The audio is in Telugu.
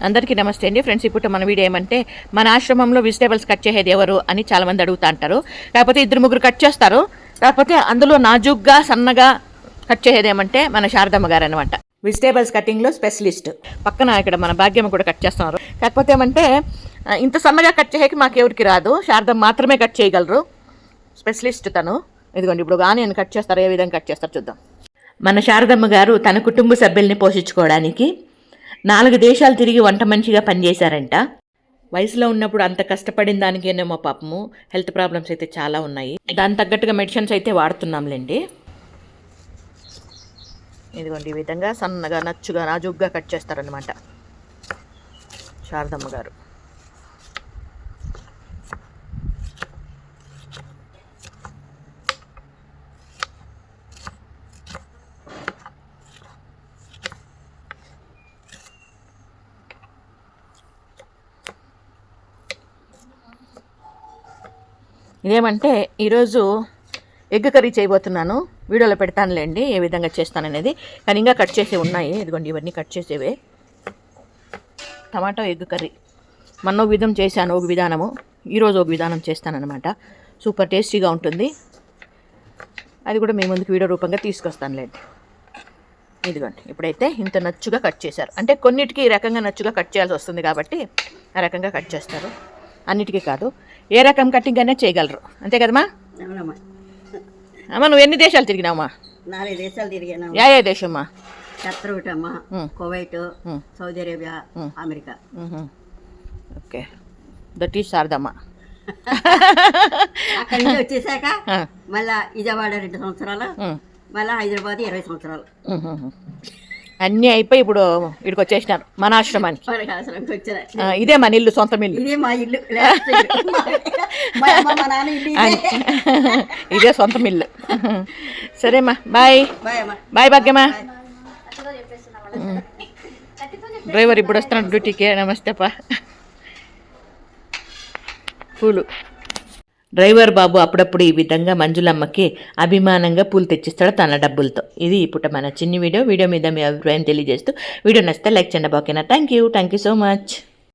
అందరికీ నమస్తే అండి ఫ్రెండ్స్. ఇప్పుడు మన వీడియో ఏమంటే మన ఆశ్రమంలో వెజిటేబుల్స్ కట్ చేసేది ఎవరు అని చాలామంది అడుగుతూ అంటారు. కాకపోతే 2-3 కట్ చేస్తారు. కాకపోతే అందులో నాజుగ్గా సన్నగా కట్ చేసేది ఏమంటే మన శారదమ్మ గారు అనమాట. వెజిటేబుల్స్ కటింగ్లో స్పెషలిస్ట్. పక్కన ఇక్కడ మన భాగ్యమ్మ కూడా కట్ చేస్తున్నారు. కాకపోతే ఏమంటే ఇంత సన్నగా కట్ చేసేకి మాకు ఎవరికి రాదు, శారదమ్మ మాత్రమే కట్ చేయగలరు. స్పెషలిస్ట్ తను. ఇదిగోండి ఇప్పుడు ఆనియన్ కట్ చేస్తారు, ఏ విధంగా కట్ చేస్తారు చూద్దాం. మన శారదమ్మ గారు తన కుటుంబ సభ్యుల్ని పోషించుకోవడానికి 4 దేశాలు తిరిగి వంట మంచిగా పనిచేశారంట. వయసులో ఉన్నప్పుడు అంత కష్టపడిన దానికేనేమో పాపము హెల్త్ ప్రాబ్లమ్స్ అయితే చాలా ఉన్నాయి. దాని తగ్గట్టుగా మెడిసిన్స్ అయితే వాడుతున్నాంలేండి. ఇదిగోండి ఈ విధంగా సన్నగా నచ్చుగా నాజుగ్గా కట్ చేస్తారనమాట శారదమ్మ గారు. ఇదేమంటే ఈరోజు ఎగ్ కర్రీ చేయబోతున్నాను. వీడియోలో పెడతానులేండి ఏ విధంగా చేస్తాననేది. కానీ ఇంకా కట్ చేసే ఉన్నాయి. ఇదిగోండి ఇవన్నీ కట్ చేసేవే. టమాటో ఎగ్ కర్రీ మొన్న ఒక విధం చేశాను, ఒక విధానము. ఈరోజు ఒక విధానం చేస్తానన్నమాట. సూపర్ టేస్టీగా ఉంటుంది. అది కూడా మీ ముందుకు వీడియో రూపంగా తీసుకొస్తానులేండి. ఇదిగోండి ఇప్పుడైతే ఇంత నచ్చుగా కట్ చేశారు. అంటే కొన్నిటికి ఈ రకంగా నచ్చుగా కట్ చేయాల్సి వస్తుంది కాబట్టి ఆ రకంగా కట్ చేస్తారు. అన్నిటికీ కాదు, ఏ రకం కటింగ్ అయినా చేయగలరు. అంతే కదమ్మా? అమ్మా నువ్వు ఎన్ని దేశాలు తిరిగినావమ్మా? 4 దేశాలు తిరిగాను. ఏ దేశమ్మా? Qatar, Kuwait, Saudi Arabia, America. Okay, that is Saradamma. అక్కడి నుంచి వచ్చేసాక మళ్ళా విజయవాడ 2 సంవత్సరాలు, మళ్ళీ హైదరాబాద్ 20 సంవత్సరాలు. అన్నీ అయిపోయి ఇప్పుడు ఇక్కడికి వచ్చేసినారు మన ఆశ్రమానికి. ఇదే మన ఇల్లు, సొంత ఇల్లు. ఇదే మా ఇల్లు. ఇదే సొంత ఇల్లు. సరేమ్మా, బాయ్ బాయ్. భాగ్యమ్మా. డ్రైవర్ ఇప్పుడు వస్తున్నాడు డ్యూటీకి. నమస్తే పా. పూలు డ్రైవర్ బాబు అప్పుడప్పుడు ఈ విధంగా మంజులమ్మకి అభిమానంగా పూలు తెచ్చిస్తాడు తన డబ్బులతో. ఇది ఇప్పుడు మన చిన్ని వీడియో మీద మీ అభిప్రాయం తెలియజేస్తూ వీడియో నచ్చితే లైక్ చేయండి. ఓకేనా? Thank you so much.